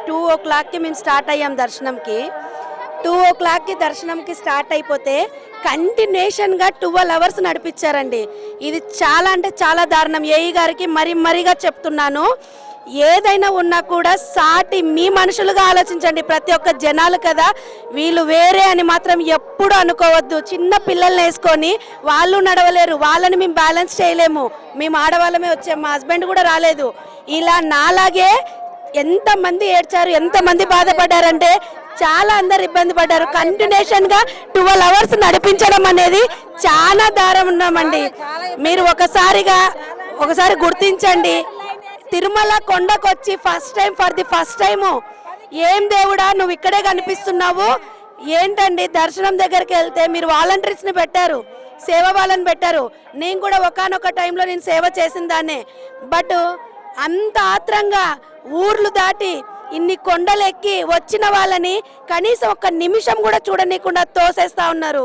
2 o'clockకి మేము స్టార్ట్ అయ్యాం దర్శనంకి. 2 o'clockకి దర్శనంకి స్టార్ట్ అయిపోతే కంటిన్యూషన్గా 12 hours నడిపించారండి. ఇది చాలా అంటే చాలా దారుణం. ఏఈ గారికి మరీగా చెప్తున్నాను, ఏదైనా ఉన్నా కూడా సాటి మీ మనుషులుగా ఆలోచించండి. ప్రతి ఒక్క జనాలు కదా, వీళ్ళు వేరే అని మాత్రం ఎప్పుడు అనుకోవద్దు. చిన్న పిల్లల్ని వేసుకొని వాళ్ళు నడవలేరు, వాళ్ళని మేము బ్యాలెన్స్ చేయలేము. మేము ఆడవాళ్ళమే వచ్చాము, మా హస్బెండ్ కూడా రాలేదు. ఇలా నాలాగే ఎంతమంది ఏడ్చారు, ఎంతమంది బాధపడ్డారంటే చాలా అందరు ఇబ్బంది పడ్డారు. కంటిన్యూషన్గా 12 hours నడిపించడం అనేది చాలా దారుణమండి. మీరు ఒకసారి గుర్తించండి. తిరుమల కొండకొచ్చి ఫస్ట్ టైం ఏం దేవుడా నువ్వు ఇక్కడే కనిపిస్తున్నావు ఏంటండి. దర్శనం దగ్గరికి వెళ్తే మీరు వాలంటీర్స్ని పెట్టారు, సేవ వాళ్ళని పెట్టారు. నేను కూడా ఒకానొక టైంలో నేను సేవ చేసిన దాన్నే. బట్ అంత ఆత్రంగా ఊర్లు దాటి ఇన్ని కొండలెక్కి వచ్చిన వాళ్ళని కనీసం ఒక్క నిమిషం కూడా చూడనీయకుండా తోసేస్తా ఉన్నారు.